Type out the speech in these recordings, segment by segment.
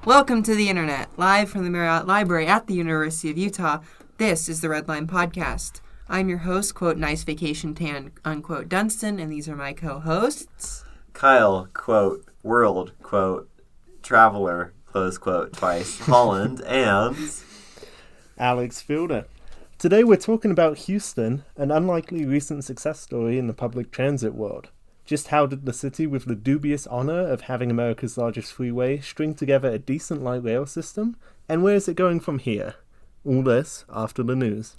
Welcome to the internet, live from the Marriott Library at the University of Utah. This is the Red Line Podcast. I'm your host, quote, nice vacation tan, unquote, Dunstan, and these are my co-hosts. Kyle, quote, world, quote, traveler, close quote, twice, Holland, and... Alex Fielder. Today we're talking about Houston, an unlikely recent success story in the public transit world. Just how did the city with the dubious honor of having America's largest freeway string together a decent light rail system? And where is it going from here? All this after the news.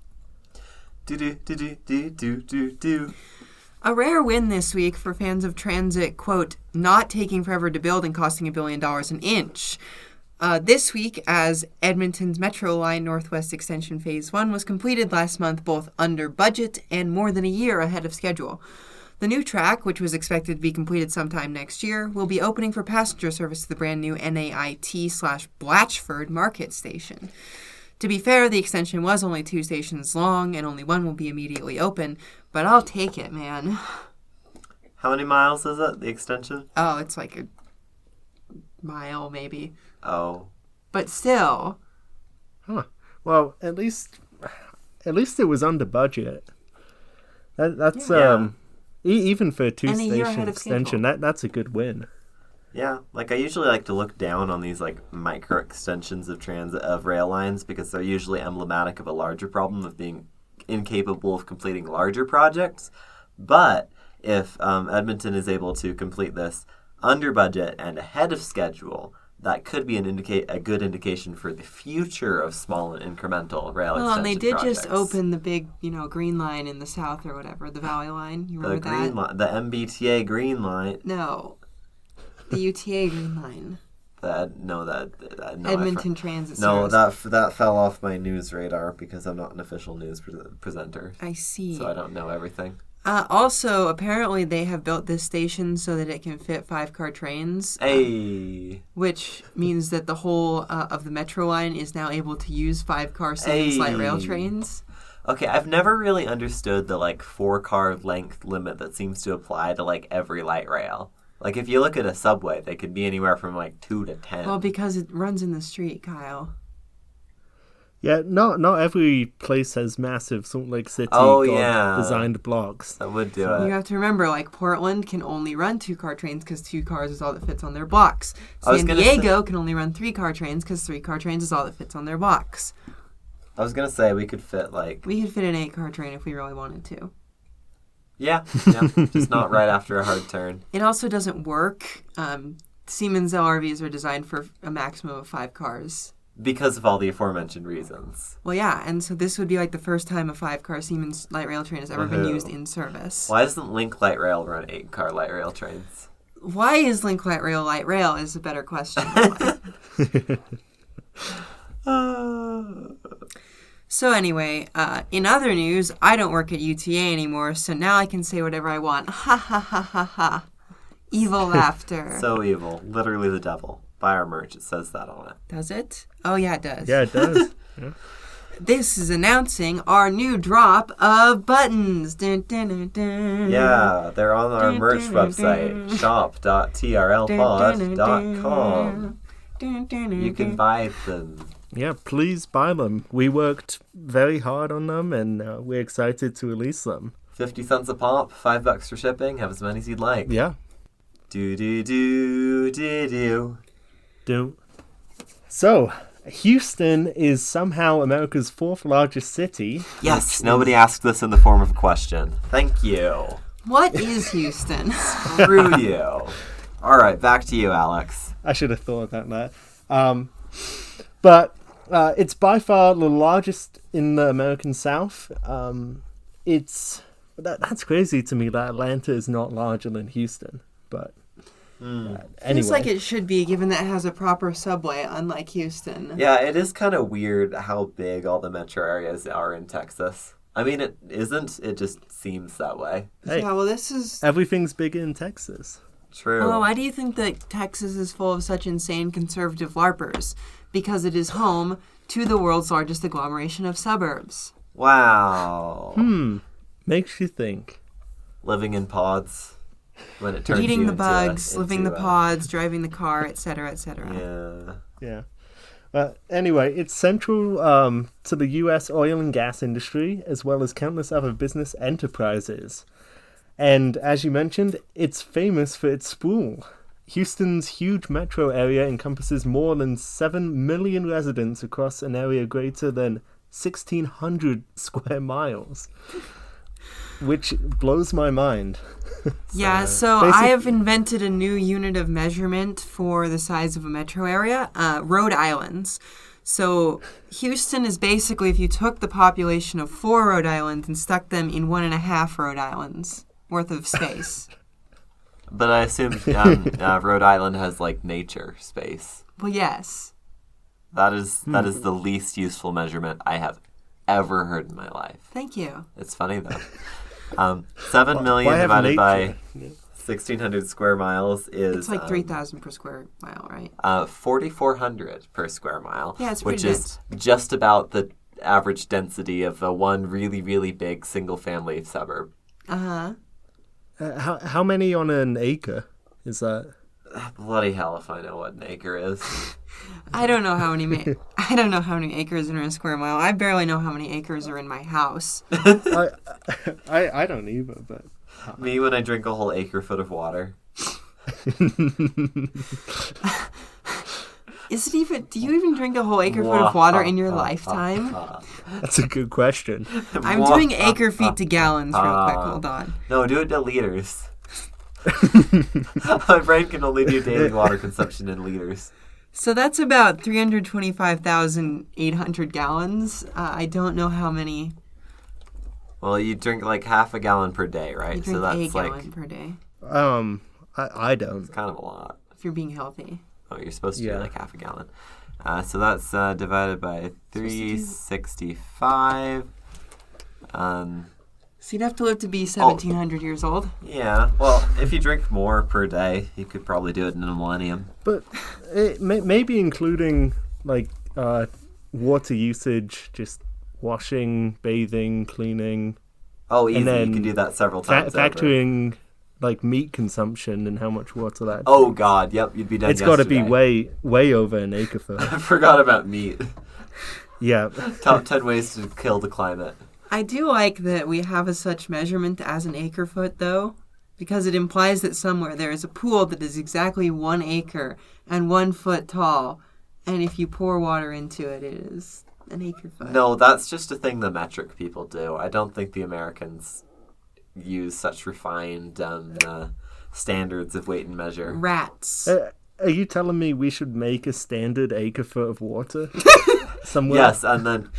A rare win this week for fans of transit, quote, not taking forever to build and costing $1 billion an inch. This week, as Edmonton's Metro Line Northwest Extension Phase 1 was completed last month both under budget and more than a year ahead of schedule. The new track, which was expected to be completed sometime next year, will be opening for passenger service to the brand new NAIT/Blatchford Market Station. To be fair, the extension was only 2 stations long, and only one will be immediately open, but I'll take it, man. How many miles is it, the extension? Oh, it's like a mile, maybe. Oh. But still. Huh. Well, at least it was under budget. That's even for a 2-station extension, that's a good win. Yeah, like I usually like to look down on these like micro extensions of rail lines because they're usually emblematic of a larger problem of being incapable of completing larger projects. But if Edmonton is able to complete this under budget and ahead of schedule, that could be a good indication for the future of small and incremental rail extension projects. And they did just open the big, green line in the south or whatever, the Valley Line. You remember that? The MBTA Green Line. No, the UTA Green Line. Edmonton Transit Service. No, that fell off my news radar because I'm not an official news presenter. I see. So I don't know everything. Also, apparently they have built this station so that it can fit 5-car trains. Hey. Which means that the whole of the Metro Line is now able to use 5-car Siemens light rail trains. Okay, I've never really understood the 4-car length limit that seems to apply to every light rail. Like if you look at a subway, they could be anywhere from 2 to 10. Well, because it runs in the street, Kyle. Yeah, not every place has massive Salt Lake City designed blocks. That would do it. You have to remember, Portland can only run 2-car trains because 2 cars is all that fits on their blocks. San Diego can only run 3-car trains because 3-car trains is all that fits on their blocks. I was going to say we could fit We could fit an 8-car train if we really wanted to. Yeah, just not right after a hard turn. It also doesn't work. Siemens LRVs are designed for a maximum of 5 cars. Because of all the aforementioned reasons. Well, yeah, and so this would be the first time a 5-car Siemens light rail train has ever been used in service. Why doesn't Link Light Rail run 8-car light rail trains? Why is Link Light Rail is a better question. So anyway, in other news, I don't work at UTA anymore, so now I can say whatever I want. Ha ha ha ha ha. Evil laughter. So evil. Literally the devil. Buy our merch. It says that on it. Does it? Oh, yeah, it does. Yeah, it does. Yeah. This is announcing our new drop of buttons. Dun, dun, dun, dun. Yeah, they're on our merch website, shop.trlpod.com. You can buy them. Yeah, please buy them. We worked very hard on them, and we're excited to release them. 50 cents a pop, $5 for shipping. Have as many as you'd like. Yeah. Do. So, Houston is somehow America's 4th largest city. Yes, nobody asked this in the form of a question. Thank you. What is Houston? Screw you. All right, back to you, Alex. I should have thought about that. But it's by far the largest in the American South. That's crazy to me that Atlanta is not larger than Houston, but... Anyway. Feels like it should be, given that it has a proper subway, unlike Houston. Yeah, it is kind of weird how big all the metro areas are in Texas. I mean, it isn't. It just seems that way. Hey, yeah, well, this is... Everything's big in Texas. True. Oh, why do you think that Texas is full of such insane conservative LARPers? Because it is home to the world's largest agglomeration of suburbs. Wow. Makes you think. Living in pods. When it turns Eating you the into bugs, living the pods, driving the car, etc., etc. Yeah. Yeah. Anyway, it's central to the U.S. oil and gas industry, as well as countless other business enterprises. And as you mentioned, it's famous for its sprawl. Houston's huge metro area encompasses more than 7 million residents across an area greater than 1,600 square miles, which blows my mind. Yeah, so I have invented a new unit of measurement for the size of a metro area, Rhode Islands. So Houston is basically if you took the population of 4 Rhode Islands and stuck them in 1.5 Rhode Islands worth of space. But I assume Rhode Island has like nature space. Well, yes. That is the least useful measurement I have ever heard in my life. Thank you. It's funny though. 7 million divided by 1,600 square miles is... It's like 3,000 per square mile, right? 4,400 per square mile. Yeah, it's pretty which good. is just about the average density of a one really, really big single-family suburb. Uh-huh. How many on an acre is that? Bloody hell if I know what an acre is. I don't know how many I don't know how many acres are in a square mile. I barely know how many acres are in my house. I don't either, but... Me when I drink a whole acre foot of water. Do you even drink a whole acre foot of water in your lifetime? That's a good question. I'm doing acre feet to gallons real quick. Hold on. No, do it to liters. My brain can only do daily water consumption in liters. So that's about 325,800 gallons. I don't know how many. Well, you drink like half a gallon per day, right? You drink so that's a gallon per day. I don't. It's kind of a lot. If you're being healthy. Oh, you're supposed to do like half a gallon. So that's divided by 365. So you'd have to live to be 1,700 years old. Yeah. Well, if you drink more per day, you could probably do it in a millennium. But maybe including like water usage, just washing, bathing, cleaning. Oh, easy. And then you can do that several times. Factoring like meat consumption and how much water that. Oh takes. God, yep, you'd be done. It's got to be way over an acre foot. I forgot about meat. Yeah. Top 10 ways to kill the climate. I do like that we have a such measurement as an acre foot, though, because it implies that somewhere there is a pool that is exactly 1 acre and 1 foot tall, and if you pour water into it, it is an acre foot. No, that's just a thing the metric people do. I don't think the Americans use such refined standards of weight and measure. Rats. Are you telling me we should make a standard acre foot of water somewhere? Yes, and then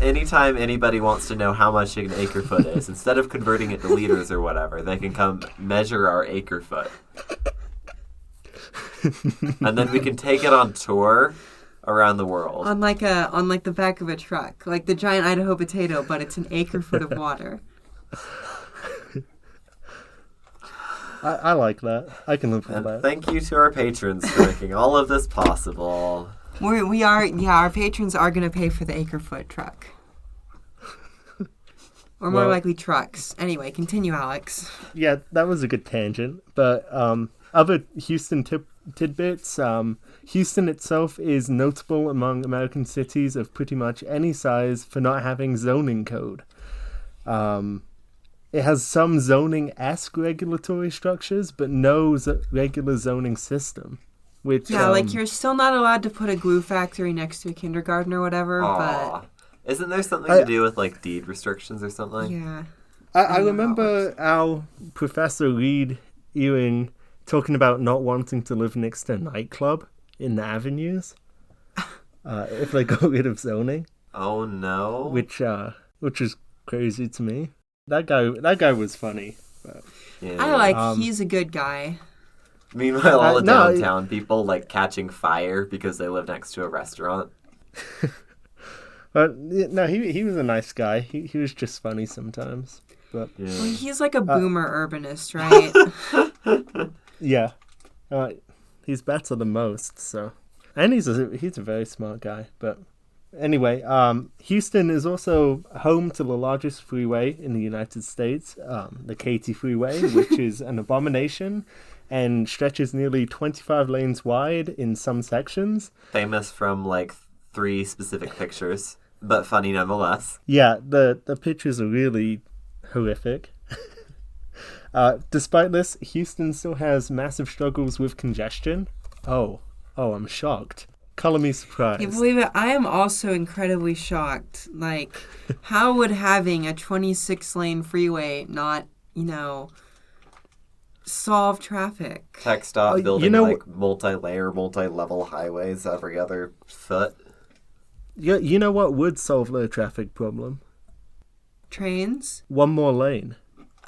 anytime anybody wants to know how much an acre foot is, instead of converting it to liters or whatever, they can come measure our acre foot. And then we can take it on tour around the world. On like the back of a truck, like the giant Idaho potato, but it's an acre foot of water. I like that. I can live with that. Thank you to our patrons for making all of this possible. Our patrons are going to pay for the acre foot truck. Or more likely trucks. Anyway, continue, Alex. Yeah, that was a good tangent. But other Houston tidbits. Houston itself is notable among American cities of pretty much any size for not having zoning code. It has some zoning-esque regulatory structures, but no regular zoning system. Which, like you're still not allowed to put a glue factory next to a kindergarten or whatever, but... Isn't there something to do with, like, deed restrictions or something? Yeah. I remember our Professor Reed Ewing talking about not wanting to live next to a nightclub in the avenues if they got rid of zoning. Oh, no. Which is crazy to me. That guy was funny. But, yeah. He's a good guy. Meanwhile, all the downtown people, like, catching fire because they live next to a restaurant. No, he was a nice guy. He was just funny sometimes. But Well, he's like a boomer urbanist, right? Yeah. He's better than most, so. And he's a very smart guy, but... Anyway, Houston is also home to the largest freeway in the United States, the Katy Freeway, which is an abomination and stretches nearly 25 lanes wide in some sections. Famous from like 3 specific pictures, but funny nonetheless. Yeah, the pictures are really horrific. Despite this, Houston still has massive struggles with congestion. Oh, I'm shocked. Color me surprised. Can you believe it? I am also incredibly shocked. Like, how would having a 26-lane freeway not, solve traffic? TxDOT building like multi-layer, multi-level highways every other foot. You know what would solve the traffic problem? Trains? One more lane.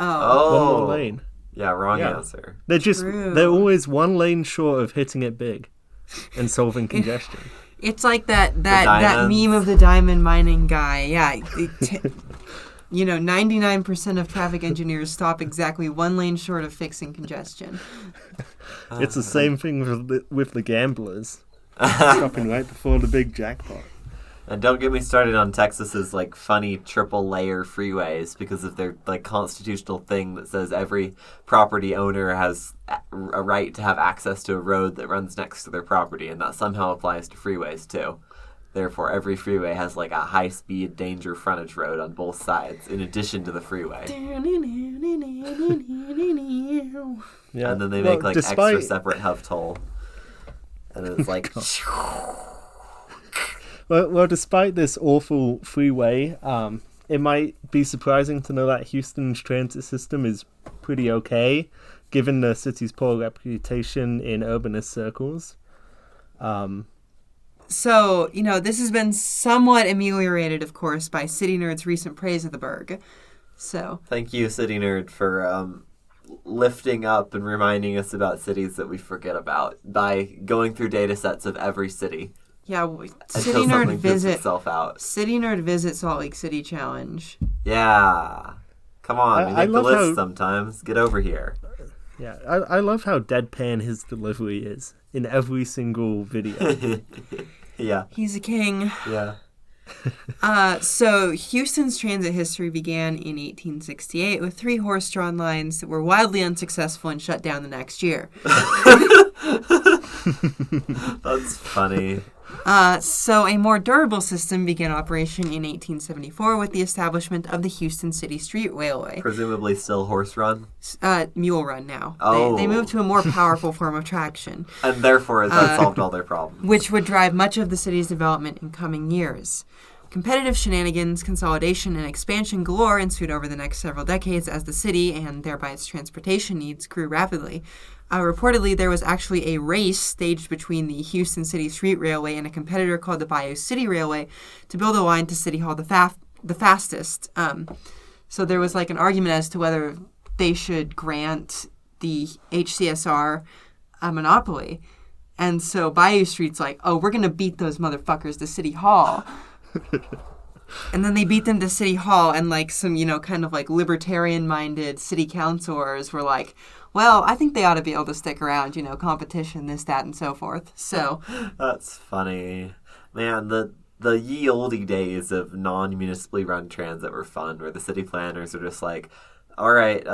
Oh. One more lane. Yeah, wrong answer. They're always one lane short of hitting it big and solving congestion. It's like that meme of the diamond mining guy. Yeah. 99% of traffic engineers stop exactly one lane short of fixing congestion. It's the same thing with the gamblers. Stopping right before the big jackpot. And don't get me started on Texas's like funny triple layer freeways because of their like constitutional thing that says every property owner has a right to have access to a road that runs next to their property, and that somehow applies to freeways too. Therefore, every freeway has like a high-speed danger frontage road on both sides in addition to the freeway. Yeah. And then they make like extra separate hub toll. And it's like... Well, despite this awful freeway, it might be surprising to know that Houston's transit system is pretty okay, given the city's poor reputation in urbanist circles. So, this has been somewhat ameliorated, of course, by City Nerd's recent praise of the burg. So, thank you, City Nerd, for lifting up and reminding us about cities that we forget about by going through data sets of every city. Yeah, City Nerd visit Salt Lake City Challenge. Yeah. Come on, we make the list sometimes. Get over here. Yeah, I love how deadpan his delivery is in every single video. Yeah. He's a king. Yeah. So Houston's transit history began in 1868 with 3 horse-drawn lines that were wildly unsuccessful and shut down the next year. That's funny. So a more durable system began operation in 1874 with the establishment of the Houston City Street Railway. Presumably still horse run? Mule run now. Oh. They moved to a more powerful form of traction. And therefore that solved all their problems. Which would drive much of the city's development in coming years. Competitive shenanigans, consolidation, and expansion galore ensued over the next several decades as the city, and thereby its transportation needs, grew rapidly. Reportedly, there was actually a race staged between the Houston City Street Railway and a competitor called the Bayou City Railway to build a line to City Hall the fastest. So there was like an argument as to whether they should grant the HCSR a monopoly. And so Bayou Street's like, oh, we're going to beat those motherfuckers to City Hall. And then they beat them to City Hall, and like some, kind of like libertarian-minded city councilors were like, well, I think they ought to be able to stick around, competition, this, that, and so forth. So that's funny. Man, the ye olde days of non-municipally run transit were fun, where the city planners are just like, all right,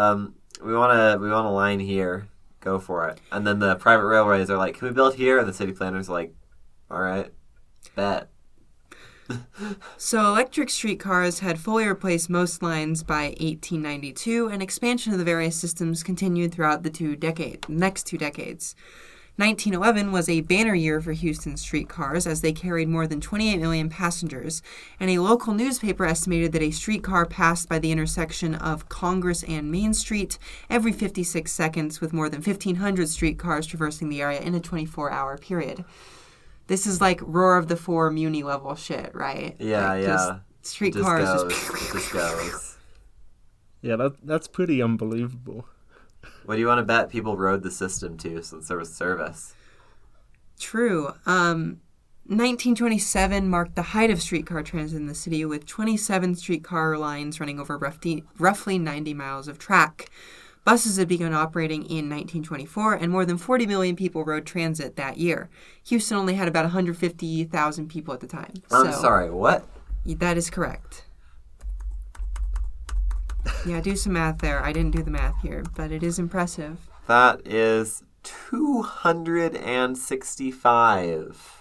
we want a line here, go for it. And then the private railways are like, can we build here? And the city planners are like, all right, bet. So electric streetcars had fully replaced most lines by 1892, and expansion of the various systems continued throughout the next two decades. 1911 was a banner year for Houston streetcars as they carried more than 28 million passengers, and a local newspaper estimated that a streetcar passed by the intersection of Congress and Main Street every 56 seconds, with more than 1,500 streetcars traversing the area in a 24-hour period. This is like Roar of the Four Muni level shit, right? Yeah, like yeah. Streetcars It just goes. Yeah, that's pretty unbelievable. What do you want to bet people rode the system to since there was service? True. 1927 marked the height of streetcar transit in the city, with 27 streetcar lines running over roughly 90 miles of track. Buses had begun operating in 1924, and more than 40 million people rode transit that year. Houston only had about 150,000 people at the time. I'm sorry, what? That is correct. Yeah, do some math there. I didn't do the math here, but it is impressive. That is 265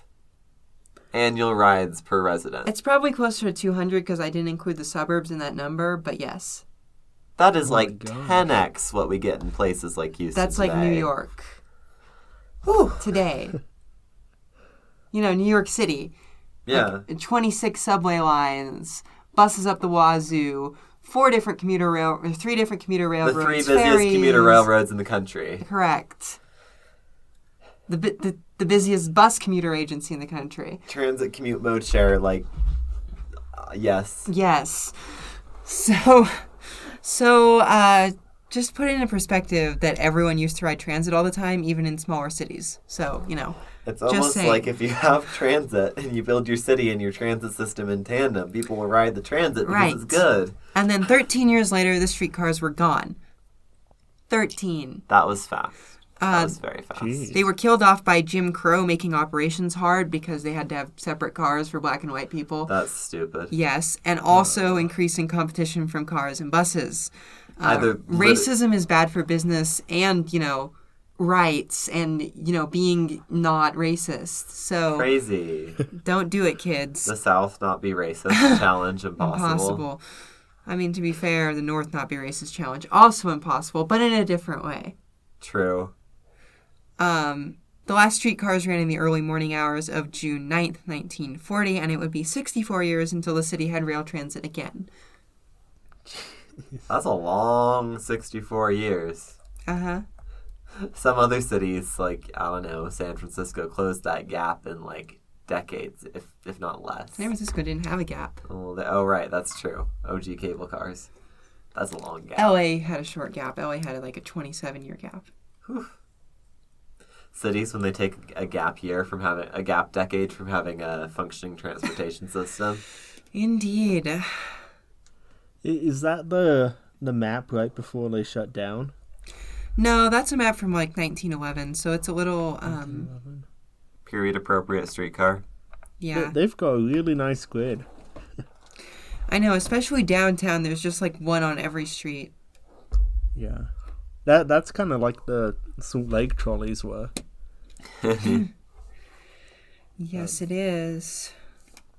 annual rides per resident. It's probably closer to 200 because I didn't include the suburbs in that number, but yes. That is Oh my like gosh. 10x what we get in places like Houston That's like today. New York Whew. today. New York City. Yeah. Like 26 subway lines, buses up the wazoo, 3 different commuter railroads. The 3 busiest ferries. commuter railroads in the country. Correct. The busiest bus commuter agency in the country. Transit commute mode share, yes. Yes. So, just put it in perspective that everyone used to ride transit all the time, even in smaller cities. So, It's just almost saying. like if you have transit and you build your city and your transit system in tandem, people will ride the transit because it's Right. good. And then 13 years later, the streetcars were gone. 13. That was fast. That was very fast. geez. They were killed off by Jim Crow making operations hard because they had to have separate cars for black and white people. That's stupid. Yes, and also increasing competition from cars and buses. Either Racism is bad for business and, rights and, being not racist. So Crazy. don't do it, kids. The South not be racist. Challenge impossible. Impossible. I mean, to be fair, the North not be racist challenge. Also impossible, but in a different way. True. The last streetcars ran in the early morning hours of June 9th, 1940, and it would be 64 years until the city had rail transit again. That's a long 64 years. Uh-huh. Some other cities, San Francisco, closed that gap in, decades, if not less. San Francisco didn't have a gap. Oh, right, that's true. OG cable cars. That's a long gap. LA had a short gap. LA had a 27-year gap. Whew. Cities, when they take a gap decade from having a functioning transportation system. Indeed. Is that the map right before they shut down? No, that's a map from 1911, so it's a little Period appropriate streetcar. yeah. They've got a really nice grid. I know, especially downtown. There's just one on every street. Yeah. That's kind of like the Salt Lake trolleys were. Yes, it is.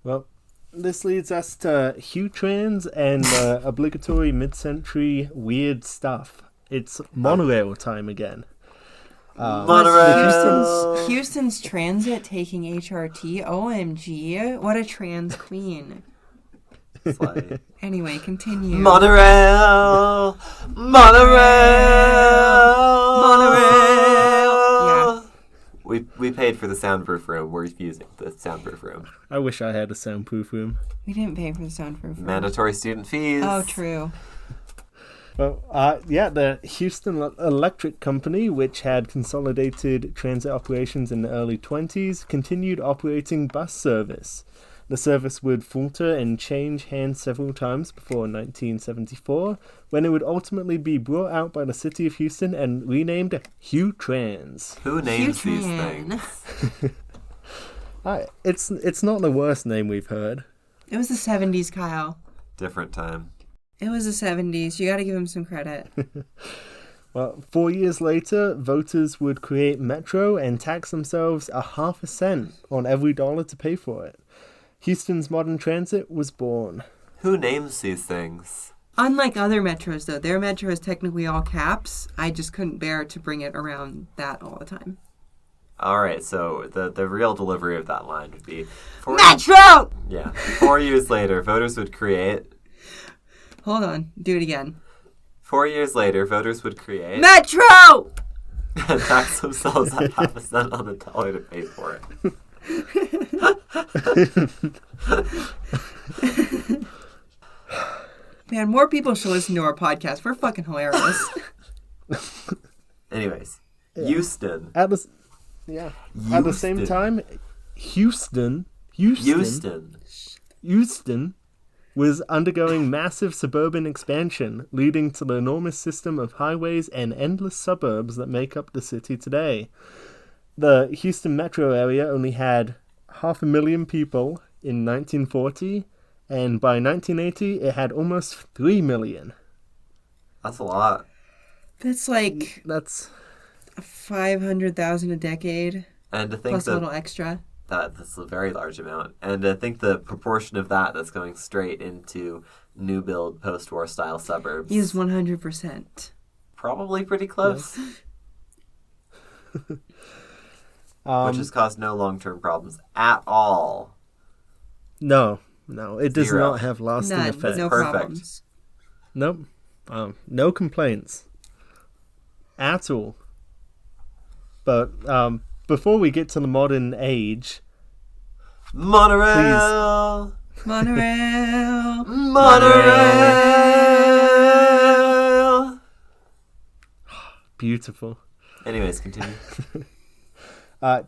Well, this leads us to Hugh Trans and obligatory mid-century weird stuff. It's monorail time again. Monorail! Houston's transit taking HRT. OMG. What a trans queen. Slay. Anyway, continue. Monorail! Monorail! Yeah. We paid for the soundproof room. We're using the soundproof room. I wish I had a soundproof room. We didn't pay for the soundproof room. Mandatory student fees. Oh, true. Well, the Houston Electric Company, which had consolidated transit operations in the early 20s, continued operating bus service. The service would falter and change hands several times before 1974, when it would ultimately be brought out by the city of Houston and renamed Hugh Trans. Who names these Hugh-tran. things? It's not the worst name we've heard. It was the 70s, Kyle. Different time. It was the 70s. You gotta give him some credit. Well, 4 years later, voters would create Metro and tax themselves 0.5 cent on every dollar to pay for it. Houston's modern transit was born. Who names these things? Unlike other metros, though, their metro is technically all caps. I just couldn't bear to bring it around that all the time. All right, so the real delivery of that line would be... Metro! Yeah. 4 years later, voters would create... Hold on. Do it again. 4 years later, voters would create... Metro! and tax themselves at 0.5 cent on the dollar to pay for it. Man, more people should listen to our podcast. We're fucking hilarious. Anyways, Yeah. Houston. At the same Houston. time, Houston was undergoing massive suburban expansion, leading to the enormous system of highways and endless suburbs that make up the city today. The Houston metro area only had 500,000 people in 1940, and by 1980 it had almost 3 million. That's a lot. That's like That's 500,000 a decade, And to think plus a little extra. that's a very large amount. And I think the proportion of that's going straight into new build post-war style suburbs Is 100%. probably pretty close. Which has caused no long-term problems at all. No, it does Zero. not have lasting None. effects. No Perfect. problems. Nope. No complaints at all. But before we get to the modern age, Monorail! Monorail. Monorail! beautiful. Anyways, continue.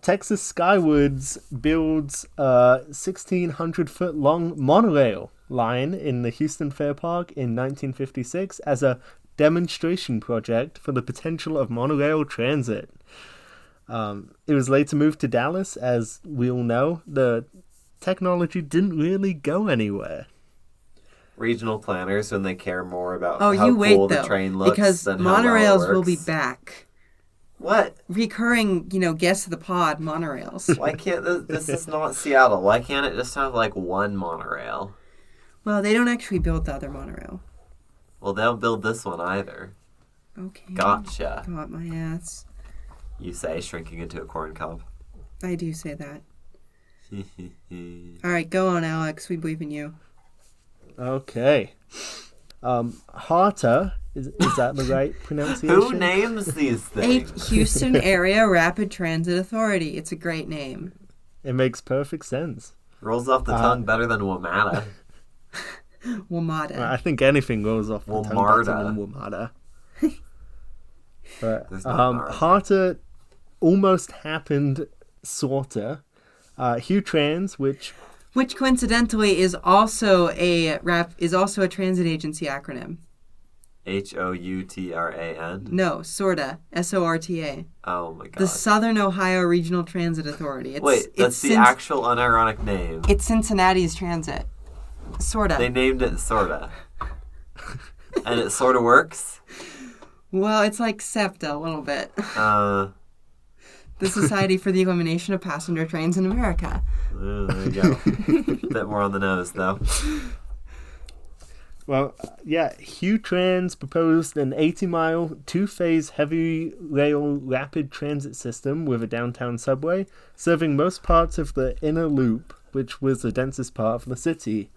Texas Skywards builds a 1,600-foot long monorail line in the Houston Fair Park in 1956 as a demonstration project for the potential of monorail transit. It was later moved to Dallas. As we all know, the technology didn't really go anywhere. Regional planners, when they care more about Oh, how you wait, cool though. the train looks Because than how well it monorails will be works. back. What? Recurring, guest of the pod, monorails. Why can't this is not Seattle? Why can't it just have like one monorail? Well, they don't actually build the other monorail. Well, they don't build this one either. Okay. Gotcha. Got my ass. You say, shrinking into a corn cob. I do say that. All right, go on, Alex. We believe in you. Okay. HARTA, is that the right pronunciation? Who names these things? Houston Area Rapid Transit Authority. It's a great name. It makes perfect sense. Rolls off the tongue better than WMATA. WMATA. I think anything goes off the tongue better than WMATA. But There's no Marta. HARTA almost happened, sorta. HUTrans, which coincidentally is also a transit agency acronym. HOUTRAN? No, SORTA. SORTA. Oh my god. The Southern Ohio Regional Transit Authority. Wait, that's the actual unironic name. It's Cincinnati's transit. Sorta. They named it sorta. And it sorta works? Well, it's like SEPTA a little bit. The Society for the Elimination of Passenger Trains in America. There you go. Bit more on the nose, though. Well, yeah, HUTrans proposed an 80-mile, two-phase heavy rail rapid transit system with a downtown subway, serving most parts of the inner loop, which was the densest part of the city.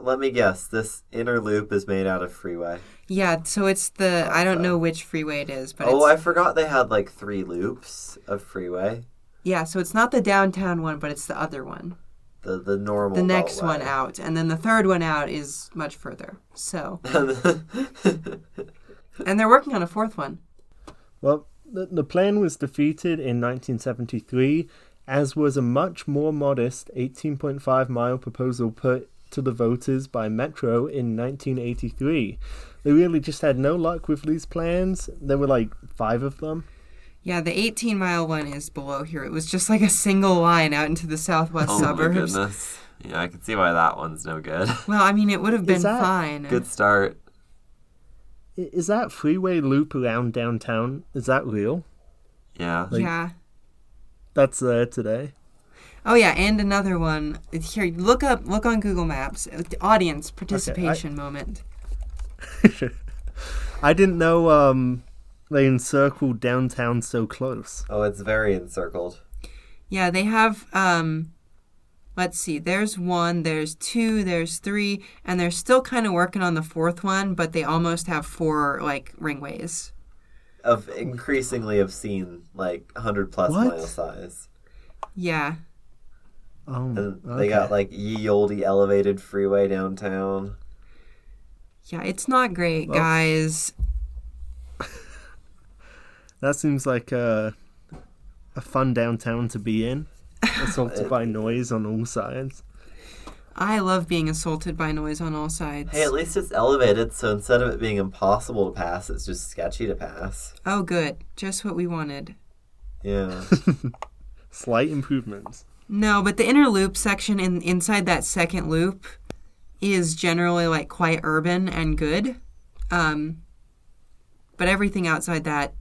Let me guess. This inner loop is made out of freeway. Yeah, so it's I don't know which freeway it is, but I forgot they had like 3 loops of freeway. Yeah, so it's not the downtown one, but it's the other one. The normal The next beltway. one out, and then the third one out is much further. So, and they're working on a fourth one. Well, the plan was defeated in 1973, as was a much more modest 18.5-mile proposal put to the voters by Metro in 1983. They really just had no luck with these plans. There were like 5 of them. Yeah, the 18-mile one is below here. It was just like a single line out into the southwest suburbs. Oh my goodness. Yeah, I can see why that one's no good. Well, I mean, it would have been that fine. Good start. Is that freeway loop around downtown, is that real? Yeah. Yeah. That's there today. Oh yeah, and another one. Here, look on Google Maps. Audience participation moment. I didn't know they encircled downtown so close. Oh, it's very encircled. Yeah, they have, let's see, there's 1, there's 2, there's 3, and they're still kind of working on the 4th one, but they almost have 4, like, ringways. Of increasingly obscene, like 100+ mile size. Yeah. Oh, And they got like ye olde elevated freeway downtown. Yeah, it's not great, guys. That seems like a fun downtown to be in. Assaulted by noise on all sides. I love being assaulted by noise on all sides. Hey, at least it's elevated, so instead of it being impossible to pass, it's just sketchy to pass. Oh, good. Just what we wanted. Yeah. Slight improvements. No, but the inner loop section inside that second loop is generally like quite urban and good. But everything outside that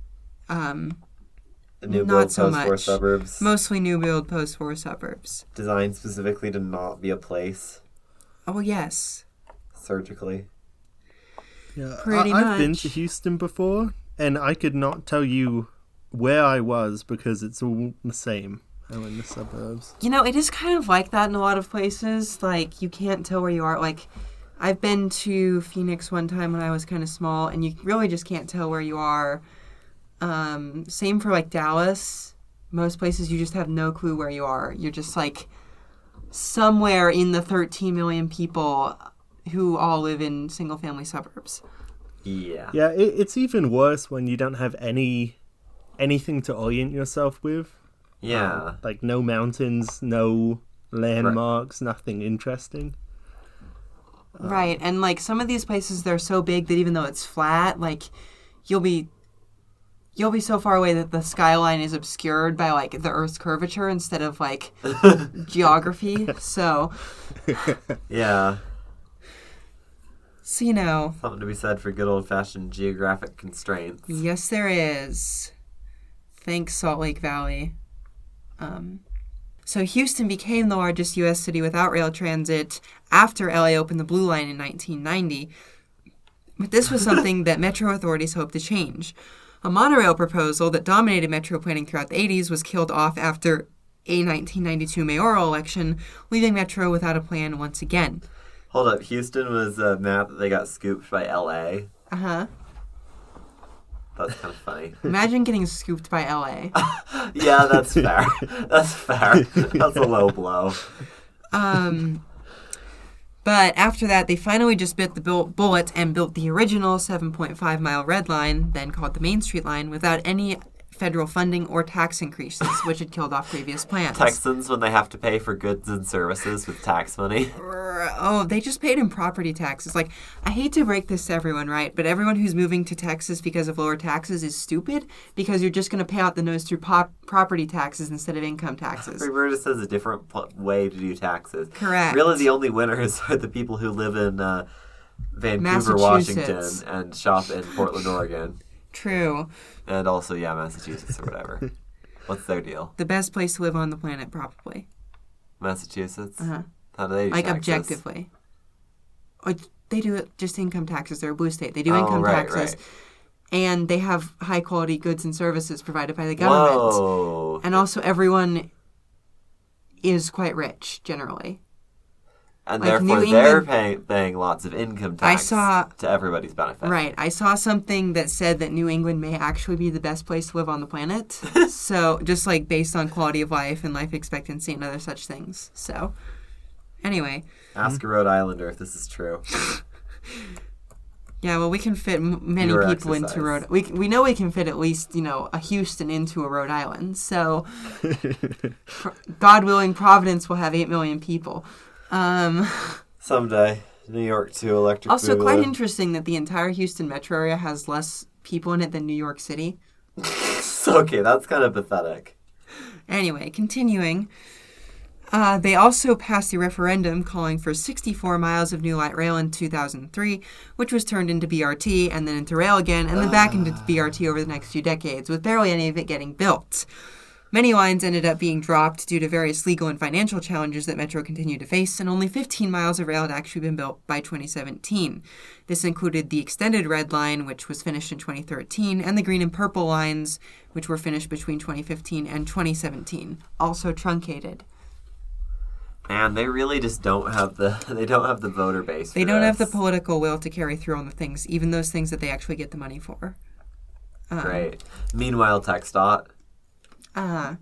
New Not build so post-war much. suburbs. Mostly new build post-war suburbs. Designed specifically to not be a place Oh, yes. surgically. Yeah, Pretty I've been much. to Houston before, and I could not tell you where I was because it's all the same. I'm in the suburbs. You know, it is kind of like that in a lot of places. Like, you can't tell where you are. Like, I've been to Phoenix one time when I was kind of small, and you really just can't tell where you are. Same for, like, Dallas. Most places you just have no clue where you are. You're just, like, somewhere in the 13 million people who all live in single-family suburbs. Yeah. Yeah, it's even worse when you don't have anything to orient yourself with. Yeah. Like no mountains, no landmarks, nothing interesting. Right, and, like, some of these places, they're so big that even though it's flat, like, you'll be so far away that the skyline is obscured by, like, the Earth's curvature instead of, like, geography. So, Yeah. you know, Something to be said for good old-fashioned geographic constraints. yes, there is. Thanks, Salt Lake Valley. So Houston became the largest U.S. city without rail transit after LA opened the Blue Line in 1990. But this was something that metro authorities hoped to change. A monorail proposal that dominated metro planning throughout the 80s was killed off after a 1992 mayoral election, leaving metro without a plan once again. Hold up, Houston was mad that they got scooped by LA. Uh-huh. That's kind of funny. Imagine getting scooped by LA. Yeah, that's fair. That's fair. That's a low blow. But after that, they finally just bit the bullet and built the original 7.5-mile Red Line, then called the Main Street Line, without any federal funding or tax increases, which had killed off previous plans. Texans, when they have to pay for goods and services with tax money. Oh, they just paid in property taxes. Like, I hate to break this to everyone, right? But everyone who's moving to Texas because of lower taxes is stupid because you're just going to pay out the nose through property taxes instead of income taxes. Roberta says a different way to do taxes. Correct. Really, the only winners are the people who live in Vancouver, Washington, Massachusetts. and shop in Portland, Oregon. True. And also, yeah, Massachusetts or whatever. What's their deal? The best place to live on the planet, probably. Massachusetts? Uh-huh. How do they do Like, taxes? objectively. Or they do it just income taxes. They're a blue state. They do Oh, income right, taxes. right. And they have high-quality goods and services provided by the government. Whoa. And also, everyone is quite rich, generally. And like therefore, New they're England- paying lots of income tax to everybody's benefit. Right. I saw something that said that New England may actually be the best place to live on the planet. So, just like based on quality of life and life expectancy and other such things. So, anyway. Ask a Rhode Islander if this is true. Yeah, well, we can fit many Your people exercise. into Rhode. We know we can fit at least, a Houston into a Rhode Island. So, God willing, Providence will have 8 million people. Someday. New York to electric Also, boogaloo. quite interesting that the entire Houston metro area has less people in it than New York City. Okay, that's kind of pathetic. Anyway, continuing. They also passed a referendum calling for 64 miles of new light rail in 2003, which was turned into BRT and then into rail again, and then back into BRT over the next few decades, with barely any of it getting built. Many lines ended up being dropped due to various legal and financial challenges that Metro continued to face, and only 15 miles of rail had actually been built by 2017. This included the extended Red Line, which was finished in 2013, and the Green and Purple lines, which were finished between 2015 and 2017, also truncated. Man, they really just don't have the voter base. They don't have the political will to carry through on the things, even those things that they actually get the money for. Great. Meanwhile, TxDOT, Uh,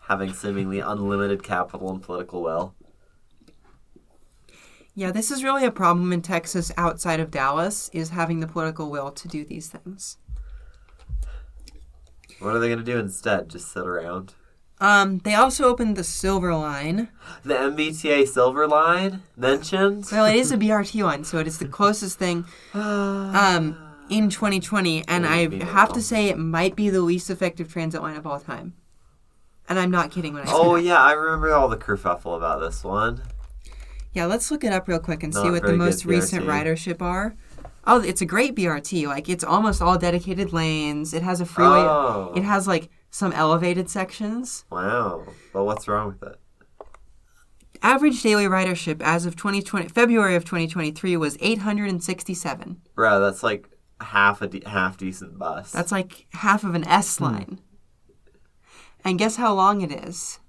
having seemingly unlimited capital and political will. yeah, this is really a problem in Texas outside of Dallas, is having the political will to do these things. What are they going to do instead? Just sit around? They also opened the Silver Line. The MBTA Silver Line mentioned? Well, it is a BRT line, so it is the closest thing in 2020, and I have to say it might be the least effective transit line of all time. And I'm not kidding when I say Oh, that. yeah, I remember all the kerfuffle about this one. Yeah, let's look it up real quick and see Not what the very most good recent BRT. ridership are. Oh, it's a great BRT. Like, it's almost all dedicated lanes. It has a freeway. Oh. It has, like, some elevated sections. Wow. Well, what's wrong with it? Average daily ridership as of February of 2023 was 867. Bro, that's like half decent bus. That's like half of an S line. And guess how long it is?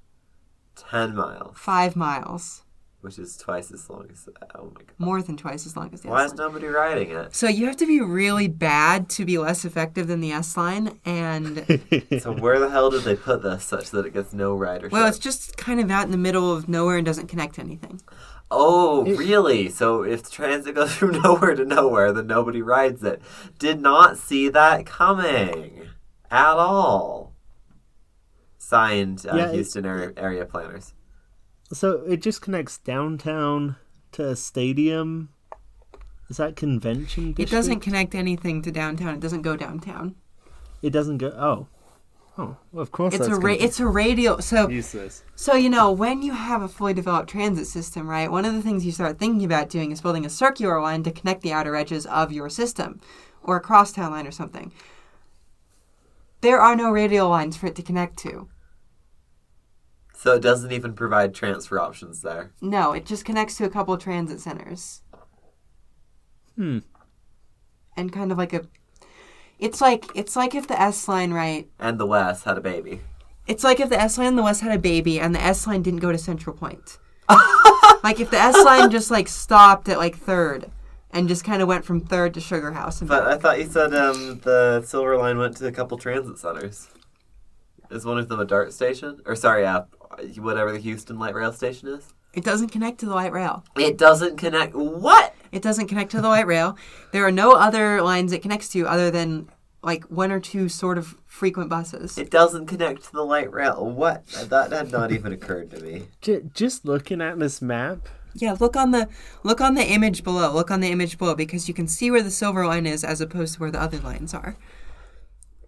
10 miles. 5 miles. Which is twice as long as that. Oh my god. More than twice as long as the Why S is line. nobody riding it? So you have to be really bad to be less effective than the S line, and So where the hell did they put this such that it gets no ridership? well, it's just kind of out in the middle of nowhere and doesn't connect to anything. Oh, really? So if transit goes from nowhere to nowhere, then nobody rides it. Did not see that coming at all. Signed, Houston area planners. So it just connects downtown to a stadium. Is that convention district? It doesn't connect anything to downtown. It doesn't go downtown. It doesn't go. Oh, well, of course. It's that's it's a radial. So useless. So, when you have a fully developed transit system, right, one of the things you start thinking about doing is building a circular line to connect the outer edges of your system, or a crosstown line or something. There are no radial lines for it to connect to. So it doesn't even provide transfer options there. No, it just connects to a couple of transit centers. And kind of like it's like if the S line, right? And the West had a baby. It's like if the S line and the West had a baby and the S line didn't go to Central Point. Like if the S line just stopped at 3rd and just kind of went from 3rd to Sugar House. And But back. I thought you said the Silver Line went to a couple transit centers. Is one of them a DART station? Or sorry, whatever the Houston Light Rail station is? It doesn't connect to the light rail. It doesn't connect. What? It doesn't connect to the light rail. There are no other lines it connects to other than one or two sort of frequent buses. It doesn't connect to the light rail. What? That had not even occurred to me. Just looking at this map. Yeah, look on the image below. Look on the image below because you can see where the silver line is as opposed to where the other lines are.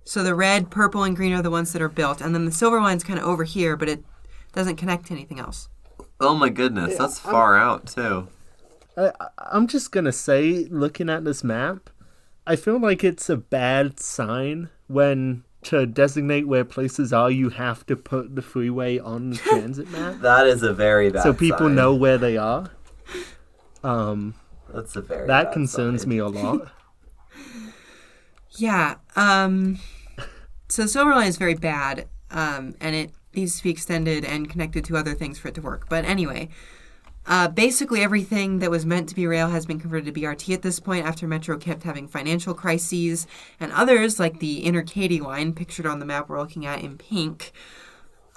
So the red, purple, and green are the ones that are built, and then the silver line's kind of over here, but it doesn't connect to anything else. Oh my goodness, that's far out too. I'm just gonna say, looking at this map, I feel like it's a bad sign when to designate where places are, you have to put the freeway on the transit map. That is a very bad so people sign. know where they are. That's a very that bad concerns sign. me a lot. Yeah. So the silver line is very bad, and it needs to be extended and connected to other things for it to work. But anyway, basically everything that was meant to be rail has been converted to BRT at this point after Metro kept having financial crises, and others, like the Inner Katy line, pictured on the map we're looking at in pink,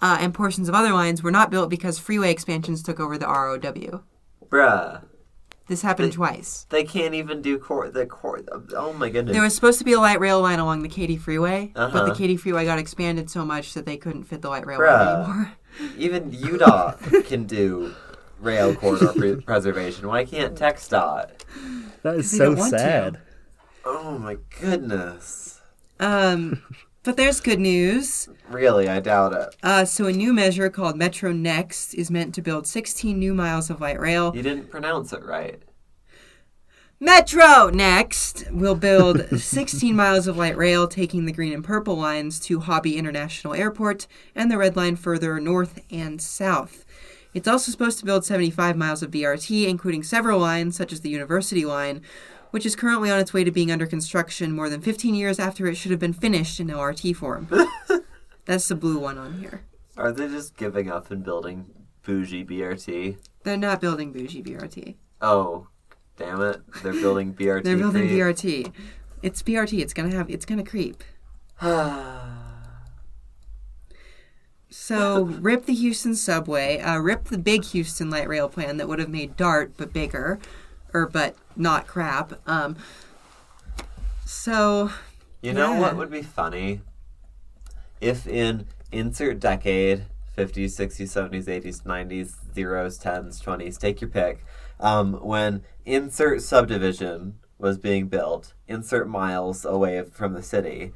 and portions of other lines were not built because freeway expansions took over the ROW. Bruh. This happened twice. They can't even do the core. Oh my goodness. There was supposed to be a light rail line along the Katy Freeway, but Uh-huh. the Katy Freeway got expanded so much that they couldn't fit the light rail Bruh. line anymore. Even UDOT can do rail corridor preservation. Why can't TxDOT? That is They so don't want to. sad. Oh my goodness. But there's good news. Really, I doubt it. So a new measure called Metro Next is meant to build 16 new miles of light rail. You didn't pronounce it right. Metro Next will build 16 miles of light rail, taking the green and purple lines to Hobby International Airport and the red line further north and south. It's also supposed to build 75 miles of BRT, including several lines, such as the University Line, which is currently on its way to being under construction more than 15 years after it should have been finished in LRT form. That's the blue one on here. Are they just giving up and building bougie BRT? They're not building bougie BRT. Oh, damn it. They're building BRT. They're building creep. BRT. It's BRT. It's gonna creep. So, rip the Houston subway, rip the big Houston light rail plan that would have made DART but bigger, but not crap. You know yeah. what would be funny? If in insert decade, 50s, 60s, 70s, 80s, 90s, 0s, 10s, 20s, take your pick, when insert subdivision was being built, insert miles away from the city,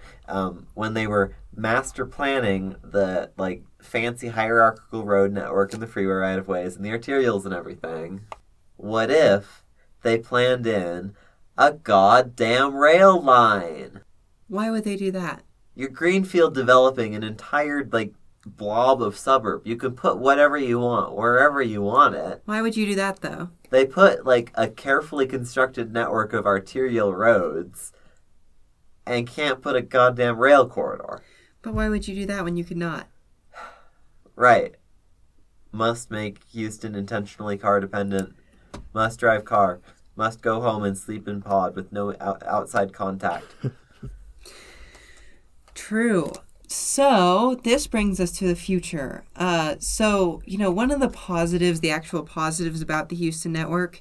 when they were master planning the fancy hierarchical road network and the freeway right-of-ways and the arterials and everything, what if they planned in a goddamn rail line? Why would they do that? You're greenfield developing an entire, like, blob of suburb. You can put whatever you want, wherever you want it. Why would you do that, though? They put, like, a carefully constructed network of arterial roads and can't put a goddamn rail corridor. But why would you do that when you could not? Right. Must make Houston intentionally car dependent. Must drive car. Must go home and sleep in pod with no outside contact. True. So this brings us to the future. One of the positives, the actual positives about the Houston network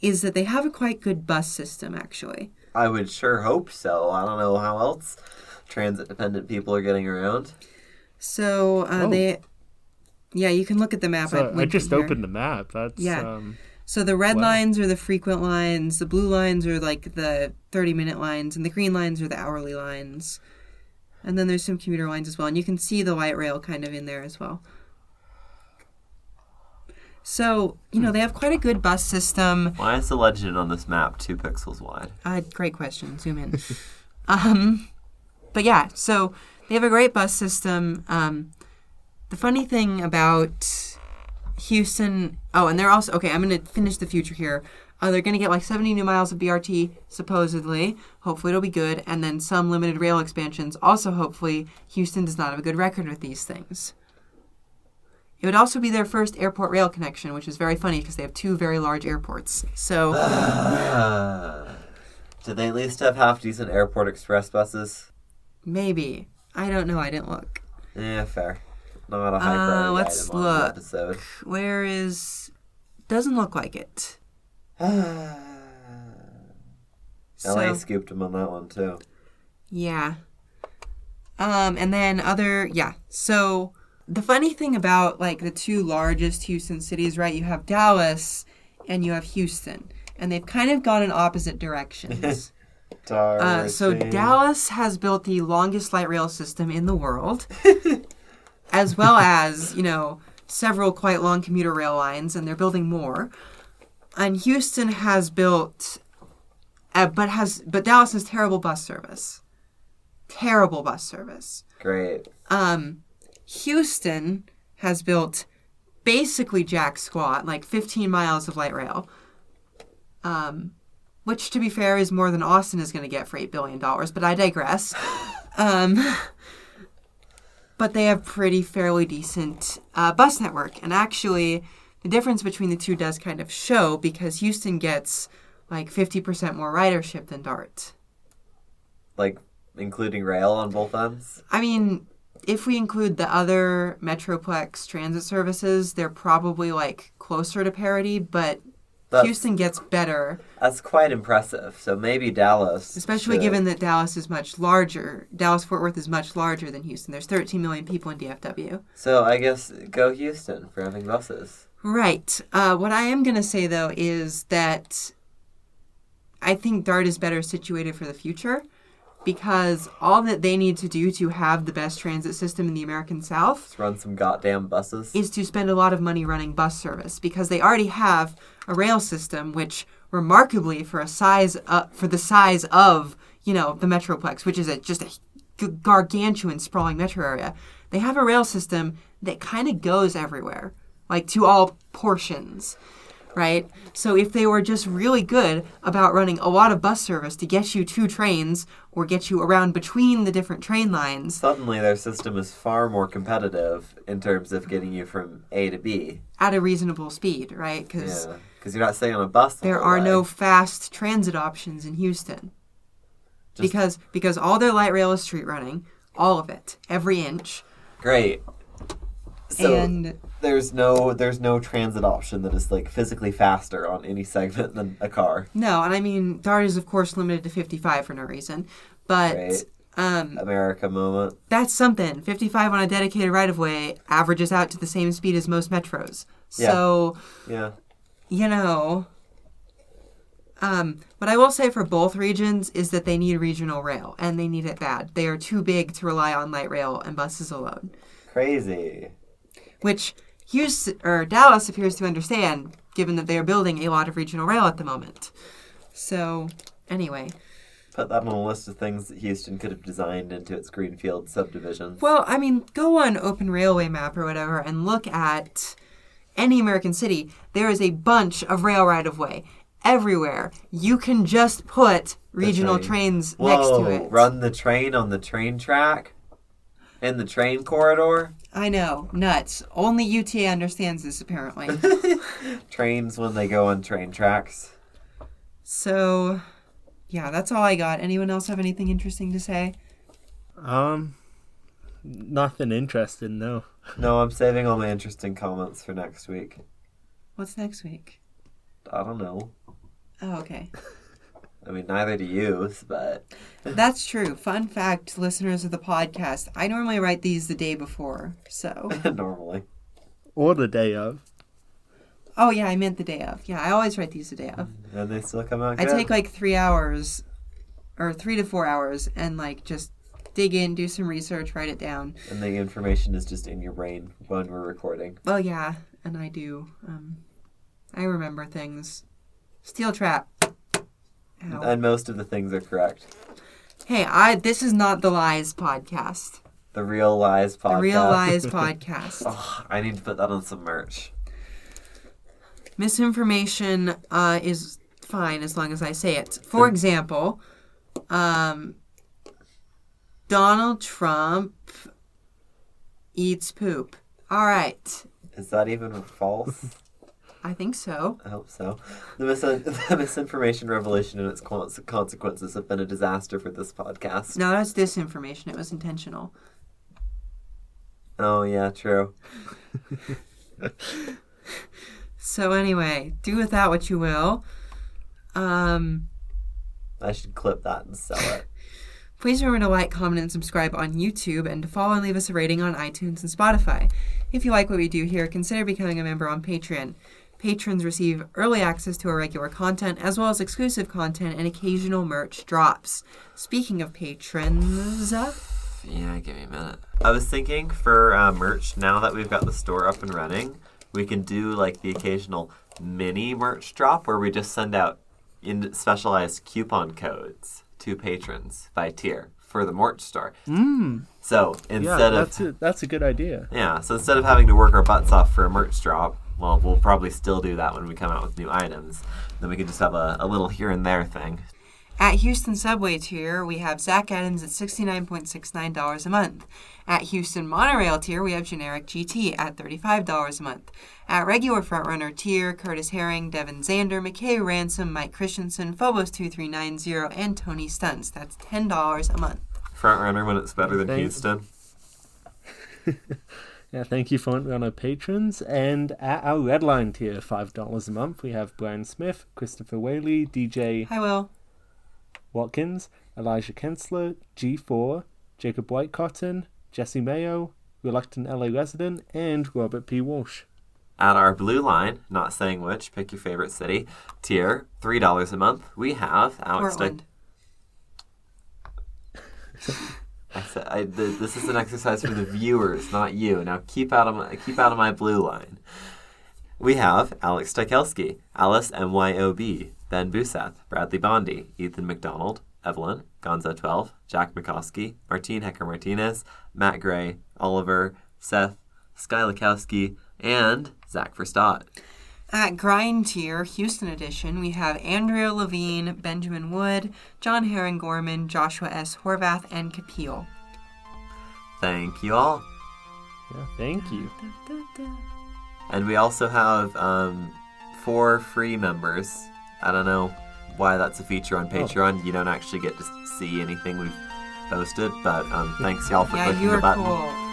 is that they have a quite good bus system, actually. I would sure hope so. I don't know how else transit-dependent people are getting around. So you can look at the map. So I just opened the map. That's So the red lines are the frequent lines, the blue lines are like the 30-minute lines, and the green lines are the hourly lines. And then there's some commuter lines as well, and you can see the light rail kind of in there as well. So, they have quite a good bus system. Why is the legend on this map 2 pixels wide? Great question. Zoom in. But yeah, so they have a great bus system. The funny thing about Houston... Oh, and they're also... Okay, I'm going to finish the future here. They're going to get like 70 new miles of BRT, supposedly. Hopefully it'll be good. And then some limited rail expansions. Also, hopefully, Houston does not have a good record with these things. It would also be their first airport rail connection, which is very funny because they have 2 very large airports. So... Do they at least have half-decent airport express buses? Maybe. I don't know. I didn't look. Yeah, fair. Not a high priority let's item on look. the episode. Where is... Doesn't look like it. LA scooped him on that one, too. Yeah. And then So the funny thing about, like, the 2 largest Houston cities, right? You have Dallas and you have Houston. And they've kind of gone in opposite directions. So Dallas has built the longest light rail system in the world, as well as, several quite long commuter rail lines, and they're building more. And Houston has built, but Dallas has terrible bus service. Terrible bus service. Great. Houston has built basically jack squat, like 15 miles of light rail. Which, to be fair, is more than Austin is going to get for $8 billion, but I digress. But they have pretty fairly decent bus network. And actually, the difference between the 2 does kind of show because Houston gets like 50% more ridership than DART. Like, including rail on both ends? I mean, if we include the other Metroplex transit services, they're probably like closer to parity, but Houston gets better. That's quite impressive. So maybe Dallas. Especially given that Dallas is much larger. Dallas-Fort Worth is much larger than Houston. There's 13 million people in DFW. So I guess go Houston for having buses. Right. What I am going to say, though, is that I think DART is better situated for the future because all that they need to do to have the best transit system in the American South... Let's run some goddamn buses. ...is to spend a lot of money running bus service because they already have a rail system which, remarkably, for the size of, the Metroplex, which is just a gargantuan, sprawling metro area, they have a rail system that kind of goes everywhere, like to all portions, right? So if they were just really good about running a lot of bus service to get you to trains or get you around between the different train lines... Suddenly their system is far more competitive in terms of getting you from A to B. At a reasonable speed, right? Because you're not staying on a bus the There whole are way. no fast transit options in Houston. Because all their light rail is street running, all of it, every inch. Great. So and there's no transit option that is like physically faster on any segment than a car. No, and I mean DART is of course limited to 55 for no reason, but Great. America moment. That's something. 55 on a dedicated right of way averages out to the same speed as most metros. So what I will say for both regions is that they need regional rail, and they need it bad. They are too big to rely on light rail and buses alone. Crazy. Which Dallas appears to understand, given that they are building a lot of regional rail at the moment. So, anyway. put that on a list of things that Houston could have designed into its greenfield subdivisions. Well, I mean, go on Open Railway Map or whatever and look at any American city. There is a bunch of rail right-of-way everywhere. You can just put regional trains next to it. Run the train on the train track in the train corridor. I know, nuts. Only UTA understands this, apparently. Trains when they go on train tracks. So, yeah, that's all I got. Anyone else have anything interesting to say? Nothing interesting, no. No, I'm saving all my interesting comments for next week. What's next week? I don't know. Oh, okay. I mean, neither do you, but... That's true. Fun fact, listeners of the podcast, I normally write these the day before, so... Normally. Or the day of. Oh, yeah, I meant the day of. Yeah, I always write these the day of. And they still come out I good. take like 3 hours, or 3 to 4 hours, and like just dig in, do some research, write it down. And the information is just in your brain when we're recording. Well, yeah, and I do. I remember things. Steel trap. Ow. And most of the things are correct. Hey, this is not the Lies podcast. The Real Lies podcast. The Real Lies podcast. Oh, I need to put that on some merch. Misinformation is fine as long as I say it. For example, Donald Trump eats poop. All right. Is that even false? I think so. I hope so. The misinformation revolution and its consequences have been a disaster for this podcast. No, that's disinformation. It was intentional. Oh, yeah, true. So anyway, do with that what you will. I should clip that and sell it. Please remember to like, comment, and subscribe on YouTube, and to follow and leave us a rating on iTunes and Spotify. If you like what we do here, consider becoming a member on Patreon. Patrons receive early access to our regular content, as well as exclusive content and occasional merch drops. Speaking of patrons... Yeah, give me a minute. I was thinking for merch, now that we've got the store up and running, we can do like the occasional mini merch drop where we just send out specialized coupon codes to patrons by tier for the merch store. So instead that's a good idea. Yeah, so instead of having to work our butts off for a merch drop, well, we'll probably still do that when we come out with new items. Then we can just have a little here and there thing. At Houston Subway tier, we have Zach Adams at $69.69 a month. At Houston Monorail tier, we have Generic GT at $35 a month. At regular Frontrunner tier, Curtis Herring, Devin Zander, McKay Ransom, Mike Christensen, Phobos2390, and Tony Stunts. That's $10 a month. Frontrunner when it's better than Houston. Yeah, thank you, Frontrunner patrons. And at our Redline tier, $5 a month, we have Brian Smith, Christopher Whaley, DJ... Hi, Will. Watkins, Elijah Kensler, G4, Jacob Whitecotton, Jesse Mayo, Reluctant LA Resident, and Robert P. Walsh. At our Blue Line, not saying which, pick your favorite city, tier, $3 a month, we have Alex... Portland. This is an exercise for the viewers, not you. Now keep out of my Blue Line. We have Alex Stykelski, Alice MYOB, Ben Buseth, Bradley Bondi, Ethan McDonald, Evelyn, Gonzo12, Jack McCoskey, Martine Hecker-Martinez, Matt Gray, Oliver, Seth, Sky Lakowski, and Zach Verstaat. At Grind tier, Houston edition, we have Andrea Levine, Benjamin Wood, John Herring Gorman, Joshua S. Horvath, and Kapil. Thank you all. Yeah, thank you. And we also have 4 free members. I don't know why that's a feature on Patreon. You don't actually get to see anything we've posted, but thanks y'all for clicking the button. Yeah, you are cool.